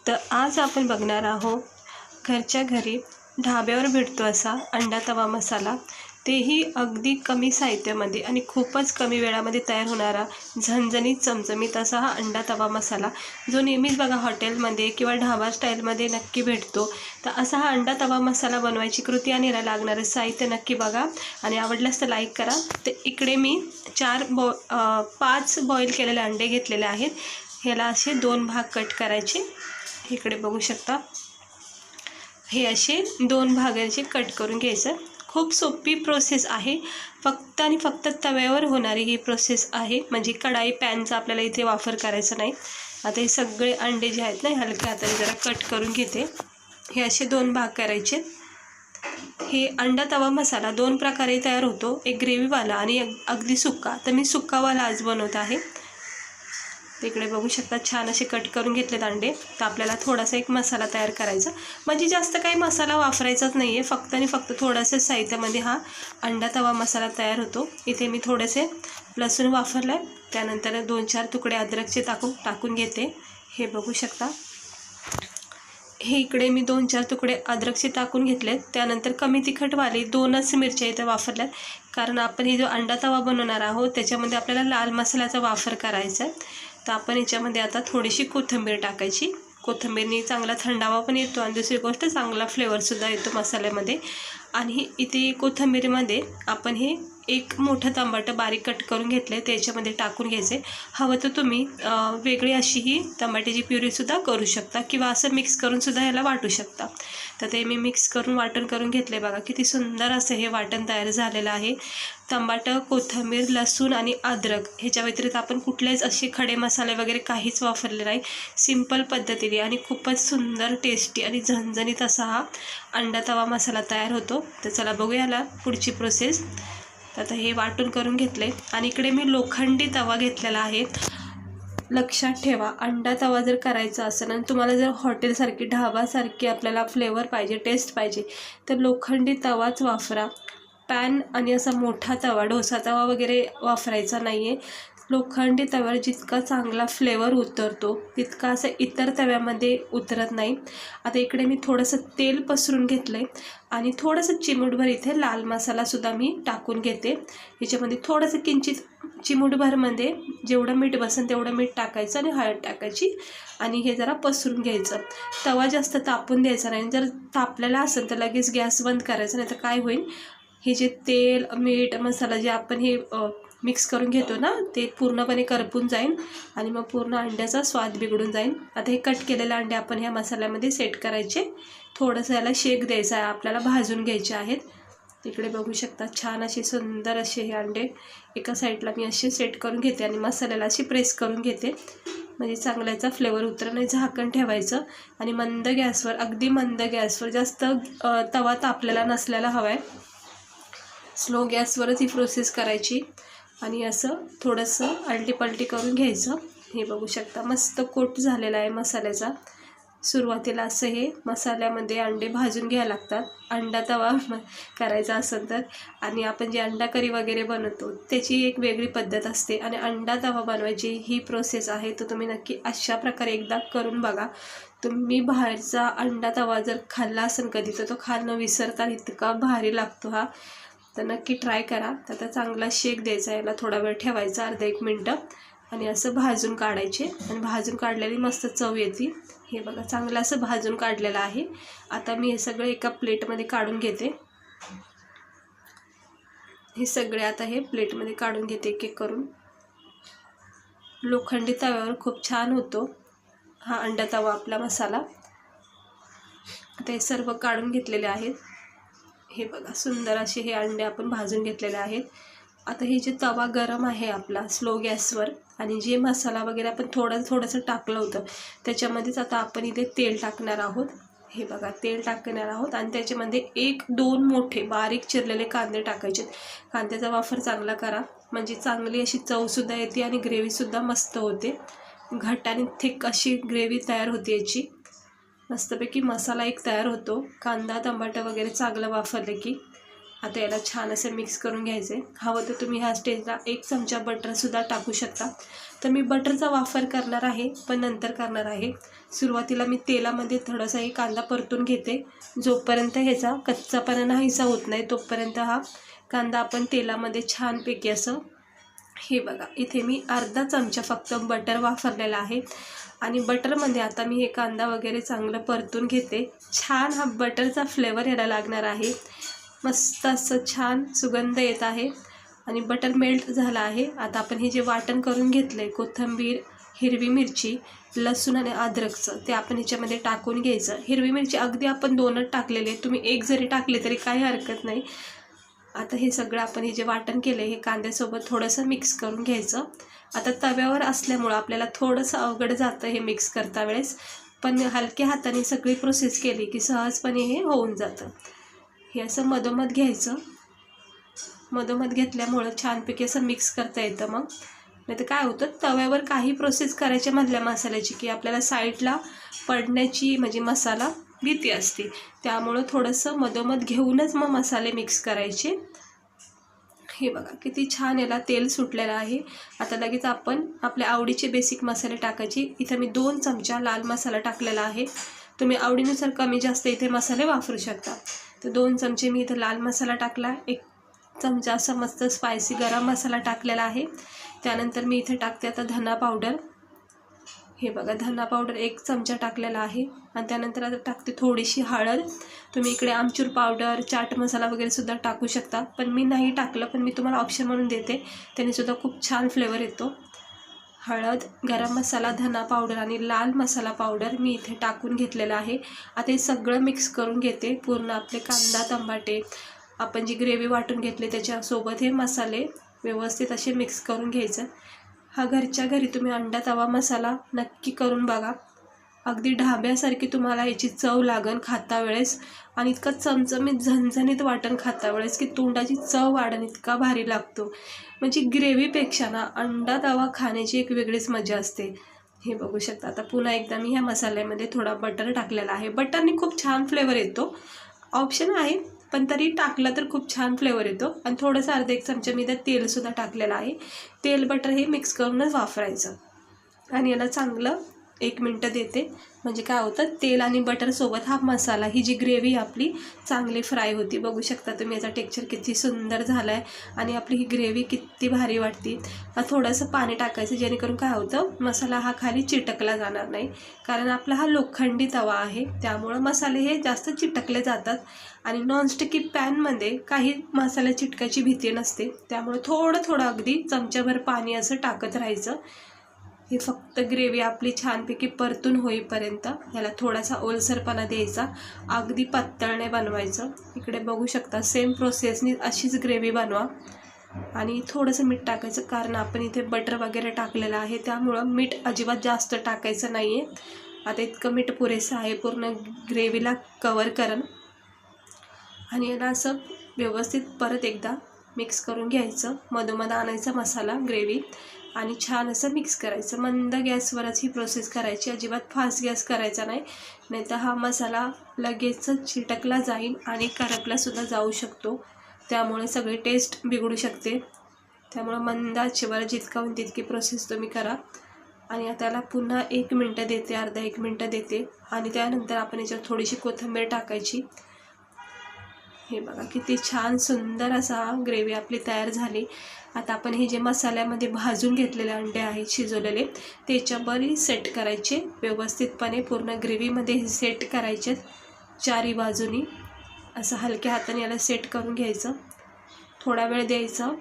तर आज आपण बघणार आहोत घरच्या घरी ढाब्यावर भेटतो असा अंडा तवा मसाला, तेही अगदी कमी साहित्यामध्ये आणि खूपच कमी वेळामध्ये तयार होणारा झणझणीत चमचमीत असा हा अंडा तवा मसाला, जो नेहमीच बघा हॉटेलमध्ये किंवा ढाबा स्टाईलमध्ये नक्की भेटतो. तर असा हा अंडा तवा मसाला बनवायची कृती आणि याला लागणारं साहित्य नक्की बघा आणि आवडल्यास तर लाईक करा. तर इकडे मी 5 बॉईल केलेले अंडे घेतलेले आहेत. ह्याला असे 2 भाग कट करायचे. इकडे बघू शकता, हे असे 2 भागांचे कट करून घ्यायचं. खूप सोपी प्रोसेस आहे, फक्त आणि फक्त तव्यावर होणारी ही प्रोसेस आहे, म्हणजे कढाई पॅनचा आपल्याला इथे वापर करायचा नाही. आता हे सगळे अंडे जे आहेत ना, हलक्या हाताने जरा कट करून घेते. हे असे 2 भाग करायचे. हे अंडा तवा मसाला 2 प्रकारे तयार होतो, एक ग्रेव्हीवाला आणि अगदी सुक्का. तर मी सुक्कावाला आज बनवत आहे. तिकडे बघू शकता छान असे कट करून घेतलेत अंडे. तर आपल्याला थोडासा एक मसाला तयार करायचा, म्हणजे जास्त काही मसाला वापरायचाच नाही आहे, फक्त आणि फक्त थोडंसं साहित्यामध्ये हा अंडा तवा मसाला तयार होतो. इथे मी थोडेसे लसूण वापरलं आहे, त्यानंतर 2-4 तुकडे अद्रकचे टाकून घेते. हे बघू शकता, हे इकडे मी 2-4 तुकडे अद्रकचे टाकून घेतलेत. त्यानंतर कमी तिखटवाले 2च मिरच्या इथे वापरल्यात, कारण आपण हे जो अंडा तवा बनवणार आहोत त्याच्यामध्ये आपल्याला लाल मसाल्याचा वापर करायचा आहे. तर आपण याच्यामध्ये आता थोडीशी कोथिंबीर टाकायची. कोथिंबीरने चांगला थंडावा पण येतो आणि दुसरी गोष्ट चांगला फ्लेवरसुद्धा येतो मसाल्यामध्ये. आणि इथे कोथिंबीरमध्ये आपण हे 1 मोठं टमाटर बारीक कट करून घेतले, त्याच्यामध्ये टाकून घ्यायचे. हवं तर तुम्ही वेगळी अशी ही टमाट्याची प्युरीसुद्धा करू शकता किंवा असं मिक्स करूनसुद्धा याला वाटू शकता. तर ते मी मिक्स करून वाटण करून घेतले. बघा किती सुंदर असं हे वाटण तयार झालेलं आहे. टमाटर, कोथिंबीर, लसूण आणि अद्रक ह्याच्या व्यतिरिक्त आपण कुठलेच असे खडे मसाले वगैरे काहीच वापरले नाही. सिंपल पद्धतीने आणि खूपच सुंदर, टेस्टी आणि झणझणीत असा हा अंडा तवा मसाला तयार होतो. तर चला बघूया याला पुढची प्रोसेस. तर आता हे वाटून करून घेतले आणि इकडे मी लोखंडी तवा घेतलेला आहे. लक्षात ठेवा, अंडा तवा जर करायचा असेल आणि तुम्हाला जर हॉटेलसारखी ढाबासारखी आपल्याला फ्लेवर पाहिजे, टेस्ट पाहिजे, तर लोखंडी तवाच वापरा. पॅन आणि असा मोठा तवा, डोसा तवा वगैरे वापरायचा नाही आहे. लोखंडी तव्यावर जितका चांगला फ्लेवर उतरतो तितका असं इतर तव्यामध्ये उतरत नाही. आता इकडे मी थोडंसं तेल पसरून घेतलं आहे आणि थोडंसं चिमूटभर इथे लाल मसालासुद्धा मी टाकून घेते. ह्याच्यामध्ये थोडंसं किंचित चिमूटभरमध्ये जेवढं मीठ बसेल तेवढं मीठ टाकायचं आणि हळद टाकायची आणि हे जरा पसरून घ्यायचं. तवा जास्त तापून द्यायचा नाही. जर तापलेला असेल तर लगेच गॅस बंद करायचं, नाही तर काय होईल, हे जे तेल, मीठ, मसाला जे आपण हे मिक्स करून घेतो ना, ते पूर्णपणे करपून जाईल आणि मग पूर्ण अंड्याचा स्वाद बिघडून जाईल. आता हे कट केलेले अंडे आपण ह्या मसाल्यामध्ये सेट करायचे. थोडंसं याला शेक द्यायचा आहे, आपल्याला भाजून घ्यायचे आहेत. तिकडे बघू शकता छान असे सुंदर असे हे अंडे एका साईडला मी असे सेट करून घेते आणि मसाल्याला अशी प्रेस करून घेते, म्हणजे चांगल्याचा फ्लेवर उतरत नाही. झाकण ठेवायचं आणि मंद गॅसवर, अगदी मंद गॅसवर, जास्त तवा तापलेला नसलेला हवा आहे, स्लो गॅसवरच ही प्रोसेस करायची आणि असं थोडंसं आलटीपलटी करून घ्यायचं. हे बघू शकता मस्त कोट झालेला आहे मसाल्याचा. सुरुवातीला असं हे मसाल्यामध्ये अंडे भाजून घ्यायला लागतात, अंडा तवा करायचा असेल तर. आणि आपण जे अंडा करी वगैरे बनवतो त्याची एक वेगळी पद्धत असते आणि अंडा तवा बनवायची ही प्रोसेस आहे. तर तुम्ही नक्की अशा प्रकारे एकदा करून बघा. तुम्ही बाहेरचा अंडा तवा जर खाल्ला असेल कधी तर तो खाणं विसरता, इतका भारी लागतो हा. तर नक्की ट्राय करा. तर आता चांगला शेक द्यायचा, याला थोडा वेळ ठेवायचा, अर्धा 1 मिनटं, आणि असं भाजून काढायचे आणि भाजून काढलेली मस्त चव येते. हे बघा चांगलं असं भाजून काढलेलं आहे. आता मी हे सगळं एका प्लेटमध्ये काढून घेते. हे सगळे आता हे प्लेटमध्ये काढून घेते एक एक करून. लोखंडी तव्यावर खूप छान होतो हा अंडा तवा आपला मसाला. आता हे सर्व काढून घेतलेले आहेत. हे बघा सुंदर असे हे अंडे आपण भाजून घेतलेले आहेत. आता हे जे तवा गरम आहे आपला स्लो गॅसवर आणि जे मसाला वगैरे आपण थोडंसं टाकलं होतं त्याच्यामध्येच आता आपण इथे तेल टाकणार आहोत. हे बघा तेल टाकणार आहोत आणि त्याच्यामध्ये 1-2 मोठे बारीक चिरलेले कांदे टाकायचे. कांद्याचा वापर चांगला करा, म्हणजे चांगली अशी चवसुद्धा येते आणि ग्रेव्हीसुद्धा मस्त होते. घट्ट आणि थिक अशी ग्रेव्ही तयार होते याची. मस्तपैकी मसाला एक तयार होतो, कांदा, टमाटर वगैरे चांगलं वापरले की. आता याला छान असं मिक्स करून घ्यायचे. हवं तर तुम्ही ह्या स्टेजला 1 चमचा बटरसुद्धा टाकू शकता. तर मी बटरचा वापर करणार आहे, पण नंतर करणार आहे. सुरुवातीला मी तेलामध्ये थोडासाही कांदा परतून घेते. जोपर्यंत ह्याचा कच्चापणा नाहीसा होत नाही तोपर्यंत हा कांदा आपण तेलामध्ये छानपैकी असं, हे बघा इथे मी अर्धा चमचा फक्त बटर वापरलेला आहे. आणि बटरमध्ये आता मी हे कांदा वगैरे चांगलं परतून घेते. छान हा बटरचा फ्लेवर याला लागणार आहे. मस्त असं छान सुगंध येत आहे आणि बटर मेल्ट झाला आहे. आता आपण हे जे वाटण करून घेतलं आहे, कोथिंबीर, हिरवी मिरची, लसूण आणि अद्रकचं, ते आपण ह्याच्यामध्ये टाकून घ्यायचं. हिरवी मिरची अगदी आपण 2च टाकलेले, तुम्ही 1 जरी टाकले तरी काही हरकत नाही. आता हे सगळं आपण हे जे वाटण केलं आहे हे कांद्यासोबत थोडंसं मिक्स करून घ्यायचं. आता तव्यावर असल्यामुळं आपल्याला थोडंसं अवघड जातं हे मिक्स करता वेळेस, पण हलक्या हाताने सगळी प्रोसेस केली की सहजपणे हे होऊन जातं. हे असं मधोमध घ्यायचं. मधोमध घेतल्यामुळं छानपैकी असं मिक्स करता येतं. मग नाही तर काय होतं, तव्यावर काही प्रोसेस करायची म्हटल्या मसाल्याची की आपल्याला साईडला पडण्याची म्हणजे मसाला भीती असते. त्यामुळं थोडंसं मधोमध घेऊनच मग मसाले मिक्स करायचे. हे बघा किती छान याला तेल सुटलेलं आहे. आता लगेच आपण आपल्या आवडीचे बेसिक मसाले टाकायचे. इथं मी 2 चमचा लाल मसाला टाकलेला आहे. तुम्ही आवडीनुसार कमी जास्त इथे मसाले वापरू शकता. तर 2 चमचे मी इथं लाल मसाला टाकला. 1 चमचा असा मस्त स्पायसी गरम मसाला टाकलेला आहे. त्यानंतर मी इथे टाकते आता धना पावडर. हे बघा धना पावडर 1 चमचा टाकलेला आहे. आणि त्यानंतर आता टाकते थोडीशी हळद. तुम्ही इकडे आमचूर पावडर, चाट मसाला वगैरे सुद्धा टाकू शकता, पण मी नाही टाकलं, पण मी तुम्हाला ऑप्शन म्हणून देते, त्याने सुद्धा खूप छान फ्लेवर येतो. हळद, गरम मसाला, धना पावडर आणि लाल मसाला पावडर मी इथे टाकून घेतलेलं आहे. आता हे सगळं मिक्स करून घेते. पूर्ण आपले कांदा, टमाटे, आपण जी ग्रेव्ही वाटून घेतली त्याच्यासोबत हे मसाले व्यवस्थित असे मिक्स करून घ्यायचं. हा घरच्या घरी तुम्ही अंडा तवा मसाला नक्की करून बघा. अगदी ढाब्यासारखी तुम्हाला याची चव लागन खाता वेळेस. आणि इतका चमचमीत झणझणीत वाटण खाता वेळेस की तोंडाची चव वाढन, इतका भारी लागतो. म्हणजे ग्रेव्हीपेक्षा ना अंडा तवा खाण्याची एक वेगळीच मजा असते. हे बघू शकता. आता पुन्हा एकदा मी ह्या मसाल्यामध्ये थोडा बटर टाकलेला आहे. बटरने खूप छान फ्लेवर येतो. ऑप्शन आहे, पण तरी टाकलं तर खूप छान फ्लेवर येतो. आणि थोडंसं अर्धा 1 चमचा मी त्यात तेलसुद्धा टाकलेलं आहे. तेल बटर हे मिक्स करूनच वापरायचं. आणि याला चांगलं 1 मिनटं देते. म्हणजे काय होतं, तेल आणि बटरसोबत हा मसाला, ही जी ग्रेव्ही आपली चांगली फ्राय होती. बघू शकता तुम्ही याचा टेक्स्चर किती सुंदर झाला आहे आणि आपली ही ग्रेव्ही किती भारी वाटते. थोडंसं पाणी टाकायचं जेणेकरून काय होतं, मसाला हा खाली चिटकला जाणार नाही. कारण आपला हा लोखंडी तवा आहे, त्यामुळं मसाले हे जास्त चिटकले जातात. आणि नॉनस्टिकी पॅनमध्ये काही मसाला चिटकायची भीती नसते. त्यामुळे थोडं थोडं अगदी चमच्याभर पाणी असं टाकत राहायचं. हे फक्त ग्रेव्ही आपली छानपैकी परतून होईपर्यंत याला थोडासा ओलसरपणा द्यायचा. अगदी पातळ नाही बनवायचं. इकडे बघू शकता सेम प्रोसेसनी अशीच ग्रेव्ही बनवा. आणि थोडंसं मीठ टाकायचं, कारण आपण इथे बटर वगैरे टाकलेलं आहे, त्यामुळं मीठ अजिबात जास्त टाकायचं नाही आहे. आता इतकं मीठ पुरेसं आहे, पूर्ण ग्रेव्हीला कवर करण. आणि याला असं व्यवस्थित परत एकदा मिक्स करून घ्यायचं. मधोमध आणायचा मसाला ग्रेव्ही आणि छान असं मिक्स करायचं. मंद गॅसवरच ही प्रोसेस करायची, अजिबात फास्ट गॅस करायचा नाही, नाहीतर हा मसाला लगेचच चिटकला जाईल आणि करपलासुद्धा जाऊ शकतो. त्यामुळे सगळी टेस्ट बिघडू शकते. त्यामुळे मंद आचेवर जितका होईल तितकी प्रोसेस तुम्ही करा. आणि आता त्याला पुन्हा 1 मिनटं देते, अर्धा 1 मिनटं देते. आणि त्यानंतर आपण याच्यावर थोडीशी कोथिंबीर टाकायची. हे बघा किती छान सुंदर असा ग्रेव्ही आपली तयार झाली. आता आपण हे जे मसाल्यामध्ये भाजून घेतलेले अंडे आहेत शिजवलेले, त्याच्यावरही सेट करायचे व्यवस्थितपणे. पूर्ण ग्रेव्हीमध्ये हे सेट करायचे चारी बाजूनी. असं हलक्या हाताने याला सेट करून घ्यायचं. थोडा वेळ द्यायचं.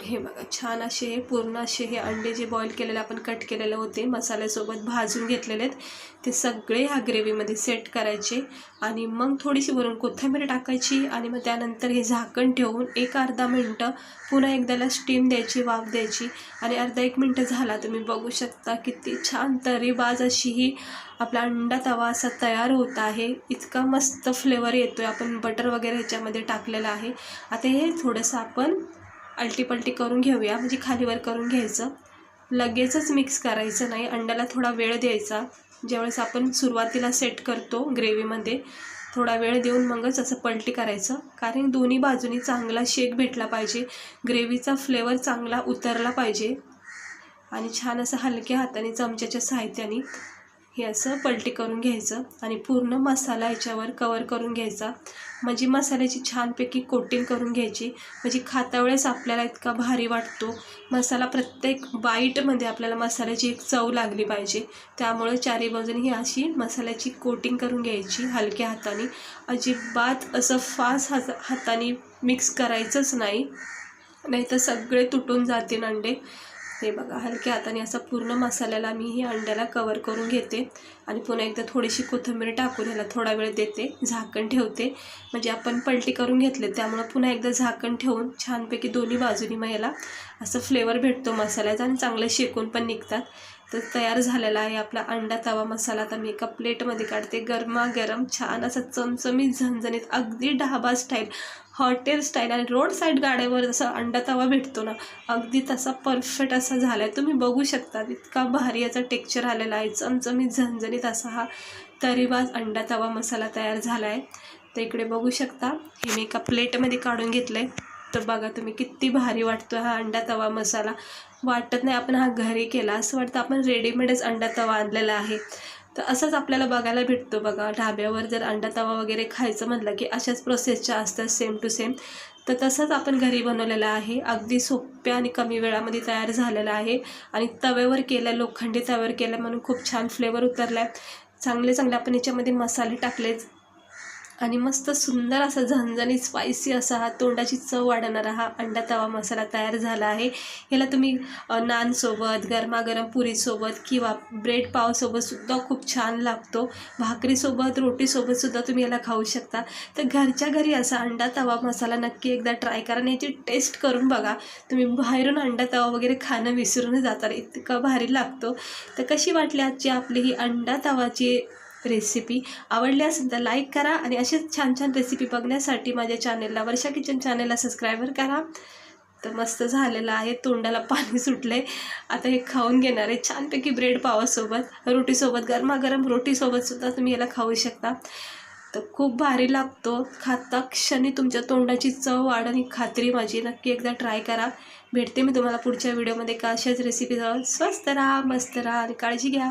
हे बघा छान असे हे पूर्ण असे हे अंडे जे बॉईल केलेले आपण कट केलेले होते, मसाल्यासोबत भाजून घेतलेले आहेत, ते सगळे ह्या ग्रेव्हीमध्ये सेट करायचे. आणि मग थोडीशी वरून कोथिंबीर टाकायची. आणि मग त्यानंतर हे झाकण ठेवून 1-अर्धा मिनटं पुन्हा एकदाला स्टीम द्यायची, वाफ द्यायची. आणि अर्धा 1 मिनटं झाला, तुम्ही बघू शकता किती छान तरीबाज अशी ही आपला अंडा तवा असा तयार होत आहे. इतका मस्त फ्लेवर येतो आहे. आपण बटर वगैरे ह्याच्यामध्ये टाकलेलं आहे. आता हे थोडंसं आपण आलटीपलटी करून घेऊया, म्हणजे खालीवर करून घ्यायचं. लगेचच मिक्स करायचं नाही, अंड्याला थोडा वेळ द्यायचा. ज्यावेळेस आपण सुरुवातीला सेट करतो ग्रेव्हीमध्ये, थोडा वेळ देऊन मगच असं पलटी करायचं. कारण दोन्ही बाजूनी चांगला शेक भेटला पाहिजे, ग्रेव्हीचा फ्लेवर चांगला उतरला पाहिजे. आणि छान असं हलक्या हाताने चमच्याच्या साहाय्याने हे असं पलटी करून घ्यायचं आणि पूर्ण मसाला याच्यावर कवर करून घ्यायचा. म्हणजे मसाल्याची छानपैकी कोटिंग करून घ्यायची, म्हणजे खाता वेळेस आपल्याला इतका भारी वाटतो. मसाला प्रत्येक बाईटमध्ये आपल्याला मसाल्याची एक चव लागली पाहिजे. त्यामुळे चारी बाजूनी ही अशी मसाल्याची कोटिंग करून घ्यायची हलक्या हाताने. अजिबात असं फास्ट हाताने मिक्स करायचंच नाही, नाहीतर सगळे तुटून जातील अंडे. हे बघा, हलक्या हाताने असं पूर्ण मसाल्याला मी ही अंड्याला कवर करून घेते आणि पुन्हा एकदा थोडीशी कोथिंबीर टाकून ह्याला थोडा वेळ देते, झाकण ठेवते. म्हणजे आपण पलटी करून घेतले त्यामुळं पुन्हा एकदा झाकण ठेवून छानपैकी दोन्ही बाजूनी मग याला असं फ्लेवर भेटतो मसाल्याचा आणि चांगले शेकून पण निघतात. तर तयार झालेला आहे आपला अंडा तवा मसाला. आता मी एका प्लेटमध्ये काढते. गरमागरम छान असा चमचमीत झणझणीत अगदी ढाबा स्टाईल, हॉटेल स्टाईल आणि रोड साईड गाड्यावर जसा अंडा तवा भेटतो ना, अगदी तसा परफेक्ट असा झाला आहे. तुम्ही बघू शकता इतका भारी याचा टेक्स्चर आलेला आहे. चमचमीत झणझणीत असा हा तरीबाज अंडा तवा मसाला तयार झाला आहे. तर इकडे बघू शकता हे मी एका प्लेटमध्ये काढून घेतलं आहे. तर बघा तुम्ही किती भारी वाटतो हा अंडा तवा मसाला. वाटत नाही आपण हा घरी केला, असं वाटतं आपण रेडीमेडच अंडा तवा आणलेला आहे. तर असंच आपल्याला बघायला भेटतो बघा. ढाब्यावर जर अंडा तवा वगैरे खायचं म्हटलं की अशाच प्रोसेसच्या असतात सेम टू सेम. तर तसंच आपण घरी बनवलेलं आहे. अगदी सोप्या आणि कमी वेळामध्ये तयार झालेलं आहे आणि तव्यावर केलं, लोखंडी तव्यावर केलं म्हणून खूप छान फ्लेवर उतरला आहे. चांगले आपण याच्यामध्ये मसाले टाकले आणि मस्त सुंदर असा झणझणीत स्पायसी असा हा तोंडाची चव वाढवणारा हा अंडा तवा मसाला तयार झाला आहे. याला तुम्ही नानसोबत, गरमागरम पुरीसोबत किंवा ब्रेड पावसोबतसुद्धा खूप छान लागतो. भाकरीसोबत, रोटीसोबतसुद्धा तुम्ही याला खाऊ शकता. तर घरच्या घरी असा अंडा तवा मसाला नक्की एकदा ट्राय करा आणि याची टेस्ट करून बघा. तुम्ही बाहेरून अंडा तवा वगैरे खाणं विसरून जाता, इतका भारी लागतो. तर कशी वाटली आजची आपली ही अंडा तवाची रेसिपी? आवडली असेल तर लाईक करा आणि असेच छान छान रेसिपी बघण्यासाठी माझ्या चॅनेलला, वर्षा किचन चॅनेलला सबस्क्राईबर करा. तर मस्त झालेलं आहे, तोंडाला पाणी सुटले. आता हे खाऊन घेणार आहे छानपैकी ब्रेड पावासोबत, रोटीसोबत, गरमागरम रोटीसोबतसुद्धा तुम्ही याला खाऊ शकता. तर खूप भारी लागतो. खाता क्षणी तुमच्या तोंडाची चव वाढणी खात्री माझी. नक्की एकदा ट्राय करा. भेटते मी तुम्हाला पुढच्या व्हिडिओमध्ये का अशाच रेसिपी. स्वस्त राहा, मस्त राहा आणि काळजी घ्या.